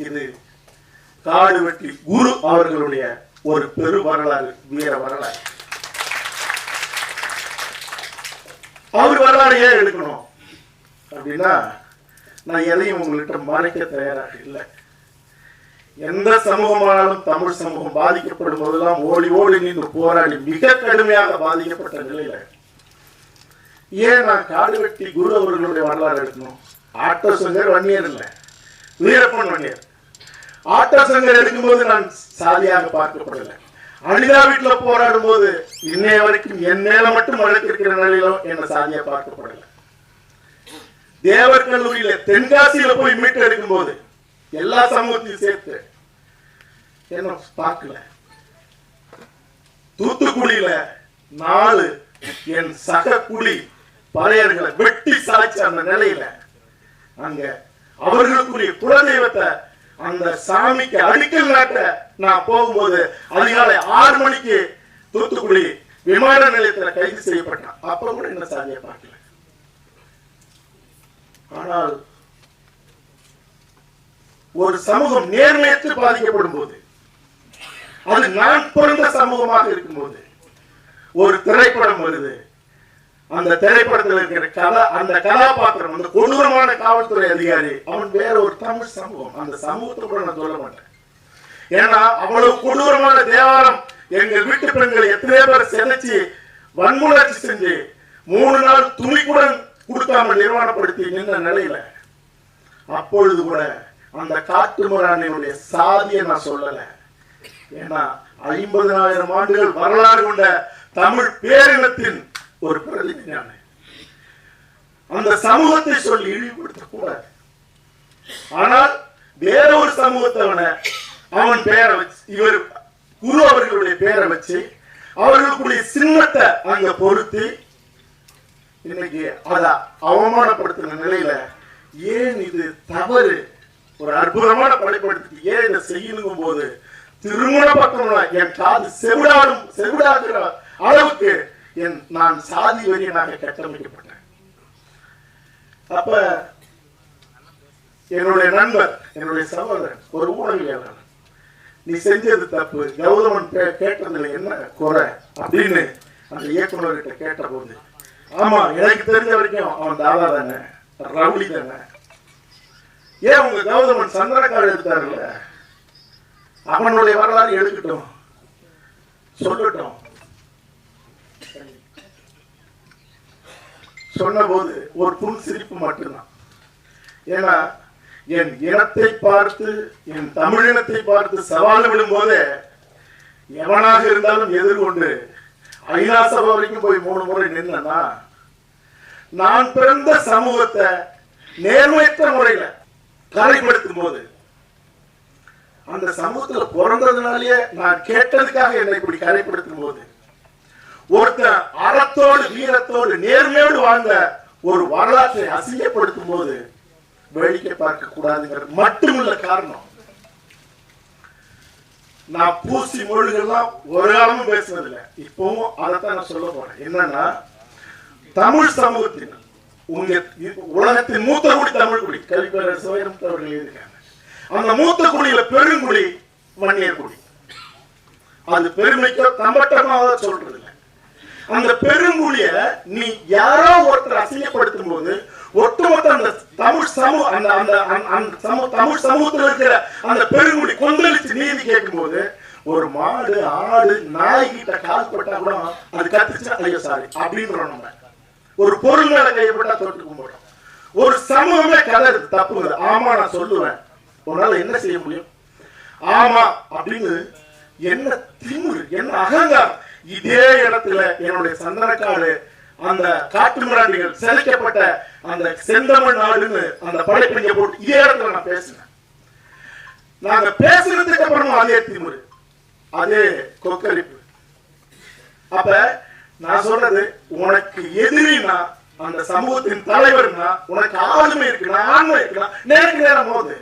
இது காடு வெட்டி குரு அவர்களுடைய ஒரு பெரு வரலாறு, வீர வரலாறு. அவர் வரலாறு ஏன் எடுக்கணும் அப்படின்னா, நான் எதையும் உங்கள்கிட்ட மறைக்க தயாராக இல்லை. எந்த சமூகமானாலும் தமிழ் சமூகம் பாதிக்கப்படும் போதெல்லாம் ஓடி ஓடி நின்று போராடி மிக கடுமையாக பாதிக்கப்பட்ட நிலையில ஏன் நான் காடு வெட்டி குரு அவர்களுடைய வரலாறு எடுக்கணும்? ஆட்டோ சங்கர் வன்னியர் இல்லை, வீரப்பன் வன்னியர். ஆட்டோ சங்கர் எடுக்கும்போது நான் சாதியாக பார்க்கப்படலை. அனிதா வீட்டுல போராடும் போது இன்னைய வரைக்கும் என் மேல மட்டும் வழக்கிருக்கிற நிலையிலும் என்ன சாதியா பார்க்கப்படலை. தேவர் கல்லூரியில தென்காசியில போய் மீட்டு எடுக்கும் போது எல்லா சமூகத்தையும் சேர்த்து என்ன பார்க்கல. தூத்துக்குடியில 4 என் சக குடி பழையர்களை வெட்டி சாய்ச்ச அந்த நிலையில அங்க அவர்களுக்குரிய குலதெய்வத்தை அந்த சாமிக்கு அடிக்கல் நாட்ட நான் போகும்போது அதிகாலை 6 மணிக்கு தூத்துக்குடி விமான நிலையத்தில் கைது செய்யப்பட்டான். அப்ப கூட என்ன சாதியை பார்க்கல. ஆனால் ஒரு சமூகம் நேர்மையற்று பாதிக்கப்படும் போது, அது நான் பிறந்த சமூகமாக இருக்கும்போது ஒரு திரைப்படம் வருது. அந்த திரைப்படத்தில் இருக்கிற அந்த கதாபாத்திரம், அந்த கொடூரமான காவல்துறை அதிகாரி, அவன் வேற ஒரு தமிழ் சமூகம். அந்த சமூகத்தை கூட நான் சொல்ல மாட்டேன். ஏன்னா அவ்வளவு கொடூரமான தேவாரம் எங்க வீட்டு பெண்களை எத்தனை பேர் செதைச்சு வன்முறைச்சி செஞ்சு 3 நாள் துணி கூட கொடுக்காமல் நிர்வாணப்படுத்தி நின்ற நிலையில அப்பொழுது கூட அந்த காட்டுமிராண்டினுடைய சாதியை நான் சொல்லல. ஏன்னா 50,000 ஆண்டுகள் வரலாறு கொண்ட தமிழ் பேரினத்தின் ஒரு பிரதிநிதியான அந்த சமூகத்தை சொல்லி இழிவுபடுத்த கூடாது. ஆனால் வேற ஒரு சமூகத்தவனை அவன் பெயரை வச்சு, இவர் குரு அவர்களுடைய பெயரை வச்சு அவர்களுக்குடைய சின்னத்தை அங்க பொறுத்து இன்னைக்கு அதை அவமானப்படுத்தின நிலையில ஏன் இது தவறு? ஒரு அற்புதமான படைப்படுத்தி ஏன் இதை செய்யணும் போது திருமண பக்கம் என் காது செவிடாகிற அளவுக்கு நான் சாதி வெறியனாக கட்டமைக்கப்பட்டேன். அப்ப என்னுடைய நண்பர், என்னுடைய சகோதரன், ஒரு ஊடகவியலாளர், நீ செஞ்சது தப்பு, கௌதமன் கேட்டதுல என்ன குறை அப்படின்னு அந்த இயக்குநர்கிட்ட கேட்ட போது, ஆமா எனக்கு தெரிஞ்ச வரைக்கும் அவன் தாதா தானே, ரவுடி தானே, ஏன் உங்க கௌதமன் சந்திரக்காடு எடுத்தாருல்ல, அவனுடைய வரலாறு எடுக்கட்டும், சொல்லட்டும். சொன்ன போது ஒரு புன் சிரிப்பு மட்டும்தான். ஏன்னா என் இனத்தை பார்த்து, என் தமிழினத்தை பார்த்து சவால் விடும் போதே எவனாக இருந்தாலும் எதிர்கொண்டு ஐநா சபை வரைக்கும் போய் 3 முறை நின்னா, நான் பிறந்த சமூகத்தை நேர்மையற்ற முறையில கரைப்படுத்தும் போது அந்த சமூகத்துல பிறந்ததுனாலேயே நான் கேட்டதுக்காக என்னை இப்படி கரைப்படுத்தும் போது ஒருத்தன் அறத்தோடு வீரத்தோடு நேர்மையோடு வாழ்ந்த ஒரு வரலாற்றை அசிங்கப்படுத்தும் போது வேடிக்கை பார்க்க கூடாதுங்கிறது மட்டுமில்ல காரணம். நான் பூசி மொழிகள்லாம் ஒரு காலமும் பேசுனதில்லை, இப்பவும் அதைத்தான் நான் சொல்ல போறேன். என்னன்னா, தமிழ் சமூகத்தின் உலகத்தின் மூத்த குடி தமிழ் குடி, கல்விப்பேரர் சிவயம் அவர்கள் எழுதியிருக்காங்க. அந்த மூத்த குடியில பெருங்குடி வன்னியர் குடி. அது பெருமைக்கு தம்பட்டமாக சொல்றது இல்லை. அந்த பெருங்குடிய நீ யாரோ ஒருத்தர் அசிங்கப்படுத்தும் போது ஒட்டுமொத்த அந்த தமிழ் சமூகத்தில் இருக்கிற அந்த பெருங்குடி கொந்தளிச்சு நீதி கேட்கும் போது, ஒரு மாடு ஆடு நாய் கிட்ட கால் பட்டா கூட அது கத்துச்சா ஐயோ சாரி அப்படின்றோம். நம்ம ஒரு பொருள் மேல கைப்பட்டா தொட்டு கும்பிடுறோம். ஒரு சமூகமே கதை தப்புங்குது. ஆமா நான் சொல்லுவேன், உன்னால என்ன செய்ய முடியும்? ஆமா அப்படின்னு என்ன திமிரு, என்ன அகங்காரம். இதே இடத்துல என்னுடைய சந்தனக்காடு அந்த காட்டுமிராண்டிகள் செலுக்கப்பட்ட அந்த செந்தமிழ் நாடுன்னு அந்த படைப்பிங்க போட்டு இதே இடத்துல நான் பேசினேன். நாங்க பேசுறதுக்கு அப்புறமும் அதே திமிரு, அதே கொக்கரிப்பு. அப்ப நான் சொல்றது, உனக்கு எதிரினா அந்த சமூகத்தின் தலைவர்னா உனக்கு ஆளுமை இருக்குன்னா ஆண்மை இருக்குன்னா நேருக்கு நேரம் போது.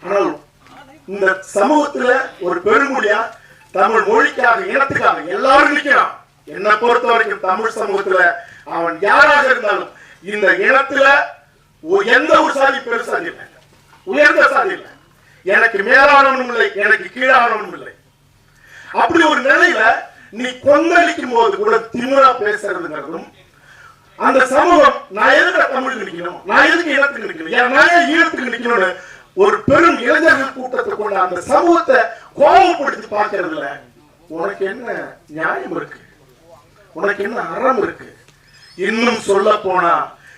ஆனால் இந்த சமூகத்துல ஒரு பெருமொழியா தமிழ் மொழிக்காக இனத்துக்காக எல்லாரும் நிற்கிறான். என்னை பொறுத்த வரைக்கும் தமிழ் சமூகத்துல அவன் யாராக இருந்தாலும் இந்த இனத்துல எந்த ஒரு சாதி பெரு சாதி இல்லை, உயர்ந்த சாதி இல்லை. எனக்கு மேலானவனும் இல்லை, எனக்கு கீழானவனும் இல்லை. அப்படி ஒரு நிலையில நீ கொந்தளிக்கும் போது கூட திமிரா பேசுறதுங்கிறதும், அந்த சமூகம் நான் எதுக்கு தமிழுக்கு நிக்கணும், நான் எதுக்கு இனத்துக்கு நிக்கணும், நான் ஏன் ஈழத்துக்கு நிக்கணும்னு ஒரு பெரும் இளைஞர்கள் கூட்டத்தை கொண்டு அந்த சமூகத்தை கோபப்படுத்தி பார்க்கறதுல உனக்கு என்ன நியாயம் இருக்கு, உனக்கு என்ன அறம் இருக்கு? இன்னும் சொல்ல போனா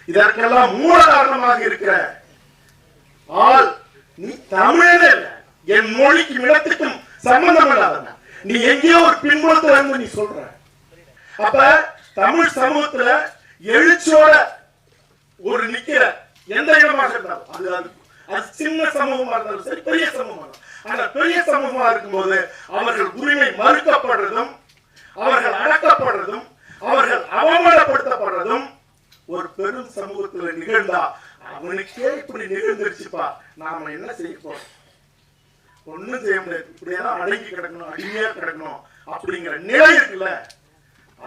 இதற்கெல்லாம் மூல காரணமாக இருக்கிற ஆள் நீ தமிழனே இல்ல, என் மொழிக்கும் இனத்துக்கும் சம்பந்தம் இல்லாத நீ எங்கேயோ ஒரு பின்புலத்துல இருந்து நீ சொல்ற. அப்ப தமிழ் சமூகத்துல எழுச்சியோட ஒரு நிக்கிற எந்த இடமாக இருந்தாலும் அது சின்ன சமூகமா இருந்தாலும் சரி, பெரிய சமூகமா, ஆனா பெரிய சமூகமா இருக்கும்போது அவர்கள் உரிமை மறுக்கப்படுறதும், அவர்கள் அடக்கப்படுறதும், அவர்கள் அவமானப்படுத்தப்படுறதும் ஒரு பெரும் சமூகத்துல நிகழ்ந்தா அவனுக்கே இப்படி நிகழ்ந்துருச்சுப்பா, நாம என்ன செய்ய போறோம்? ஒண்ணும் செய்ய முடியாது. இப்படியெல்லாம் அடங்கி கிடக்கணும், அடிமையா கிடக்கணும் அப்படிங்கிற நிலை இருக்குல்ல,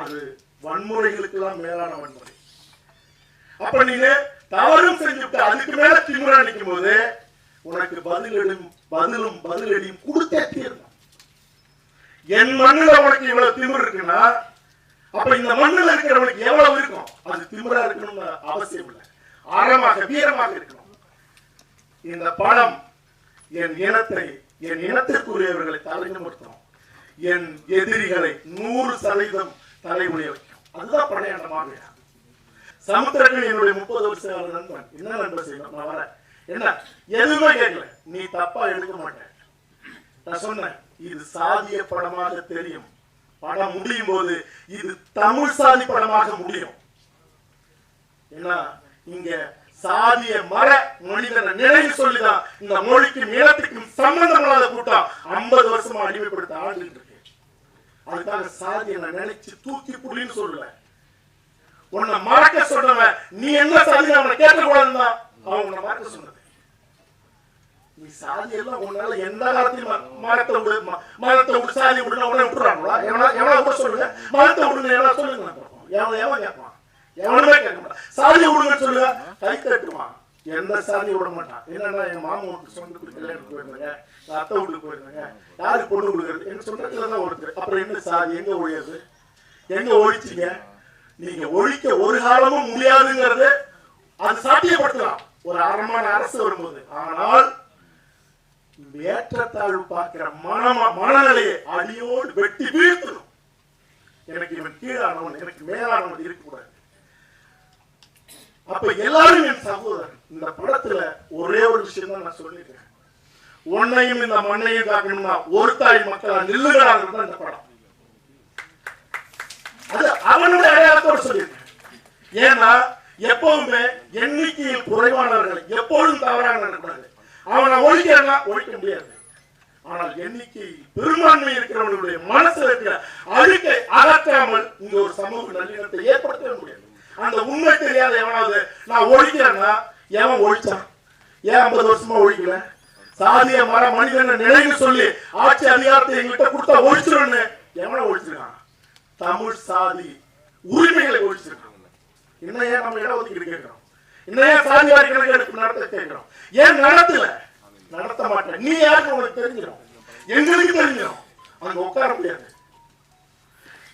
அது வன்முறைகளுக்கு எல்லாம் மேலான வன்முறை. அப்ப நீங்க தவறும் செஞ்சுட்டு அதுக்கு மேல திமுறா நிற்கும் போது உனக்கு பதிலடியும் கொடுத்தே தீரணும். என் மண்ணுல உனக்கு இவ்வளவு திமிர் இருக்குன்னா அப்ப இந்த மண்ணுல இருக்கிறவனுக்கு எவ்வளவு இருக்கும்? அது திமிரா இருக்கணும்னு அவசியம் இல்லை, ஆழமாக வீரமாக இருக்கணும். இந்த படம் என் இனத்தை, என் இனத்திற்குரியவர்களை தலைநிமிர்த்தும், என் எதிரிகளை 100% தலைமுடிய வைக்கும். அதுதான் படையாண்டமாக. சமுத்திரங்கள் என்னுடைய 30 வருஷ நண்பன். என்ன நண்பன் செய்யணும்? நான் வரேன், என்ன எதுவுமே கேட்கல, நீ தப்பா எடுக்க மாட்டேன். நான் சொன்னேன் இது சாதிய படமாக தெரியும், படம் முடியும் போது இது தமிழ் சாதி படமாக முடியும். ஏன்னா இங்க சாதிய மர மனிதனை நினைவு சொல்லிதான் இந்த மொழிக்கும் நிலத்துக்கும் சம்பந்தம் இல்லாத கூட்டம் 50 வருஷமா அடிமைப்படுத்த ஆண்டு இருக்கு. அதுக்காக சாதியை நான் நினைச்சு தூக்கி புள்ளின்னு சொல்லல, உன்னை மறக்க சொன்னவன் நீ என்ன சாதி அவனை கேட்கக்கூடாதுதான் அவன் உன்னை மறக்க சொன்னது. நீ சாதி எல்லாம் உன்னால எந்த காலத்தையும் மதத்தை விடு சாதி விடுன்னு அவனை விட்டுறாங்களா? எவனா கூட சொல்லுங்க, மதத்தை விடுங்க எவனா சொல்லுங்க, எவன் கேட்பான்? எவனுமே கேட்க மாட்டான். சாதி விடுங்கன்னு சொல்லுங்க, கை தட்டுவான். எந்த சாதியை விட மாட்டான். என்னன்னா எங்க மாமா வீட்டுக்கு சொந்த கல்யாணத்துக்கு போயிருந்தாங்க, அத்தை வீட்டுக்கு போயிருந்தாங்க, யாருக்கு பொண்ணு கொடுக்கறது எங்க சொல்றதுலதான் ஒருத்தர். அப்புறம் என்ன சாதி எங்க ஒழியாது? எங்க ஒழிச்சிங்க? நீங்க ஒழிக்க ஒரு காலமும் முடியாதுங்கிறது அது சாத்தியப்படுத்தலாம் ஒரு அறமான அரசு வரும்போது. ஆனால் ஏற்றத்தாழ்வு பார்க்கிற மனநிலையை அடியோடு வெட்டி வீழ்த்தணும். எனக்கு இவன் கீழானவன், எனக்கு மேலானவன் இருக்கக்கூடாது. அப்ப எல்லாரும் என் சகோதரன். இந்த படத்துல ஒரே ஒரு விஷயம் தான் நான் சொல்லிருக்கேன், உன்னையும் இந்த மண்ணையும் காக்கணும்னா ஒரு தாய் மக்களா நில்லுகிறாங்க இந்த படம். அது அவனுடைய அடையாளத்தோடு சொல்லியிருக்கேன். ஏன்னா எப்பவுமே எண்ணிக்கையில் குறைவானவர்கள் எப்பொழுதும் தவறாக நடக்கூடாது. அவனை ஒழிக்கிறா ஒழிக்க முடியாது. ஆனால் எண்ணிக்கை பெரும்பான்மை இருக்கிறவனுடைய மனசுல இருக்கிற அழுக்கை அகற்றாமல் இங்க ஒரு சமூக நல்லிணத்தை ஏற்படுத்தவே முடியாது. அந்த உண்மை தெரியாத எவனாவது நான் ஒழிக்கிறேன்னா எவன் ஒழிச்சான்? ஏன் 50 வருஷமா ஒழிக்கல? சாதிய மர மனிதனை நினைவு சொல்லி ஆட்சி அதிகாரத்தை எங்கிட்ட கொடுத்தா ஒழிச்சிருன்னு எவனை ஒழிச்சிருக்கான்? தமிழ் சாதி உரிமைகளை ஒழிச்சிருக்காங்க. இன்னும் ஏன் நம்ம இடஒதுக்கீடு கேட்கிறோம்? இன்னும் ஏன் சாதி வாரி கணக்கு எடுத்து நடத்த கேட்கிறோம்? ஏன் நடத்தல? நடத்த மாட்டேன். நீ யாருக்கு உனக்கு தெரிஞ்சிடும், எங்களுக்கு தெரிஞ்சிடும். அங்க உட்கார முடியாது.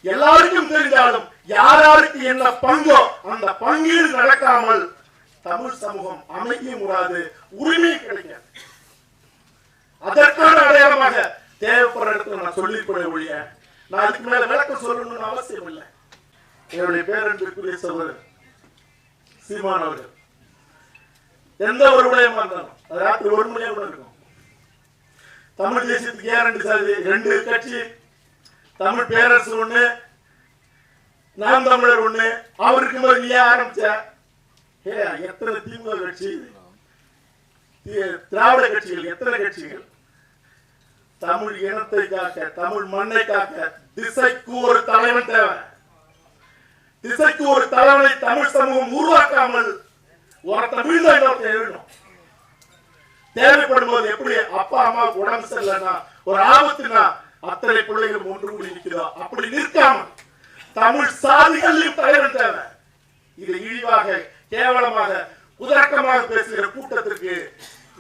எல்லாருக்கும் தெரிஞ்சாலும் யாராருக்கு என்ன பங்கோ அந்த பங்கீடு நடக்காமல் தமிழ் சமூகம் அமைக்க முடியாது, உரிமை கிடைக்காது. அதற்கான அடையாளமாக தேவைப்படுற இடத்துல நான் சொல்லிக்கூட ஒழிய நான் அதுக்கு மேல விளக்கம் சொல்லணும்னு அவசியம் இல்லை. என்னுடைய பேரன்பிற்குரிய சகோதரர் சீமான் அவர்கள் எந்த ஒரு விடயமா இருந்தாலும் அது ராத்திரி 1 மணியா கூட இருக்கும். தமிழ் தேசியத்துக்கு ஏன் 2 சாதி? 2 கட்சி, தமிழ் பேரரசு ஒண்ணு, நாம் தமிழர் ஒண்ணு. அவருக்கு போது நீ ஆரம்பிச்ச எத்தனை திமுக கட்சி, திராவிட கட்சிகள், எத்தனை கட்சிகள்? தமிழ் இனத்தை காக்க, தமிழ் மண்ணை காக்க திசைக்கு ஒரு தலைவன் தேவை. திசைக்கு ஒரு தலைவனை தமிழ் சமூகம் உருவாக்காமல் ஒருத்த வீழ்ந்த எழுதணும். தேவைப்படும் போது எப்படி அப்பா அம்மாவுக்கு உடம்பு சரியில்லைன்னா ஒரு ஆபத்துனா அத்தனை பிள்ளைகள் ஒன்று கூடி நிற்கிறதோ அப்படி நிற்காமல் தமிழ் சாதிகளிலும் தலைவன் தேவை. இது இழிவாக கேவலமாக குதர்க்கமாக பேசுகிற கூட்டத்திற்கு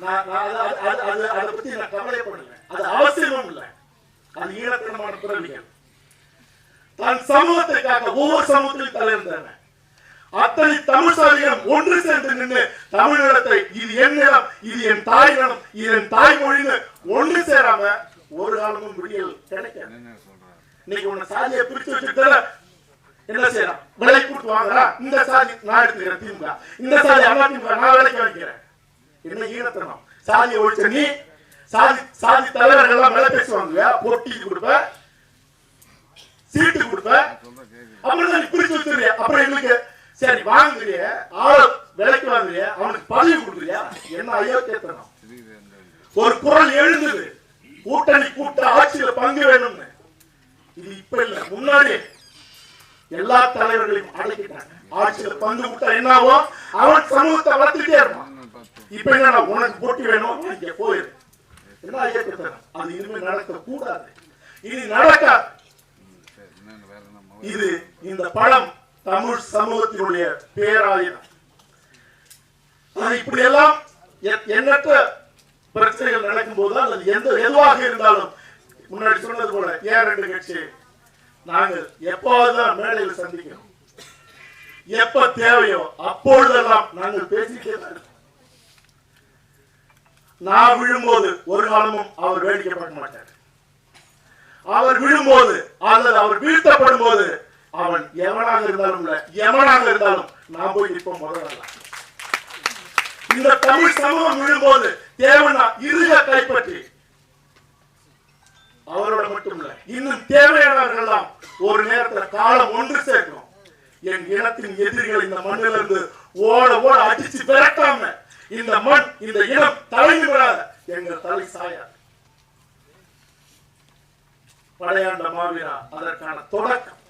அதை பத்தி நான் கவலைப்படல. அது அவசியமும் இல்லை. அது ஈழத்தனமான பிறவிகள். தன் சமூகத்திற்காக ஒவ்வொரு சமூகத்திலும் தலைவர்ந்தாங்க. அத்தனை தமிழ் சாதிகளும் ஒன்று சேர்ந்து நின்று தமிழீழத்தை இது என் நிலம், இது என் தாய் நிலம், இது என் தாய்மொழின்னு ஒன்று சேராம ஒரு காலமும் விடியல் கிடைக்காது. இன்னைக்கு உன்னை சாதியை பிரிச்சு வச்சுட்டு என்ன செய்யறான்? விலை கூட்டு வாங்குறா. இந்த சாதி நான் எடுத்துக்கிறேன் திமுக, இந்த சாதி அதிமுக நான் விலைக்கு வைக்கிறேன். என்ன ஈழத்தனம்? சாதியை ஒழிச்ச நீ சாதி தலைவர்கள் எல்லாம் விலை பேசுவாங்க, பொட்டி கொடுப்ப, சீட்டு கொடுப்ப, அப்புறம் தான் பிரிச்சு வச்சுறிய. அப்புறம் எங்களுக்கு சரி வாங்குறிய, ஆள விலைக்கு வாங்குறிய, அவனுக்கு பதவி கொடுக்குறியா? என்ன அயோக்கியத்தனம்? ஒரு குரல் எழுந்தது, கூட்டணி கூட்ட ஆட்சியில பங்கு வேணும்னு. இது இப்ப இல்ல, முன்னாடி எல்லா தலைவர்களையும் அடக்கிட்டாங்க. ஆட்சியில பங்கு கூட்ட என்னாவோ அவன் சமூகத்தை வளர்த்துட்டே இருப்பான். இப்ப என்ன, உனக்கு போட்டி வேணும், இங்க போயிரு. என்ன அயோக்கியத்தனம்? அது இனிமே நடக்க கூடாது, இனி நடக்காது. இது இந்த படம் தமிழ் சமூகத்தினுடைய பேராயுதம். இப்படி எல்லாம் எண்ணற்ற பிரச்சனைகள் நடக்கும் போதுதான் அது எதுவாக இருந்தாலும் முன்னாடி சொன்னது போல ஏன் ரெண்டு கட்சி நாங்கள் எப்போதுதான் மேடையில் சந்திக்கிறோம். எப்ப தேவையோ அப்பொழுதெல்லாம் நாங்கள் பேசிட்டே தான் இருக்கோம். நான் விழும்போது ஒரு காலமும் அவர் வேடிக்கை பார்க்க மாட்டார். அவர் விழும்போது அல்லது அவர் வீழ்த்தப்படும் போது அவன் எவனாக இருந்தாலும் இல்ல எவனாக இருந்தாலும் நான் போய் நிற்போம் முதல்ல. இந்த தமிழ் சமூகம் விழும்போது தேவனா இறுதிய கைப்பற்றி அவரோட மட்டும் இல்ல இன்னும் தேவையானவர்கள் எல்லாம் ஒரு நேரத்தில் காலம் ஒன்று சேர்க்கும். என் இனத்தின் எதிரிகள் இந்த மண்ணிலிருந்து ஓட ஓட அடிச்சு விரட்டாம இந்த மண் இந்த இனம் தலைமை விடாத எங்கள் தலை சாயாது. படையாண்ட மாவீரா அதற்கான தொடக்கம்.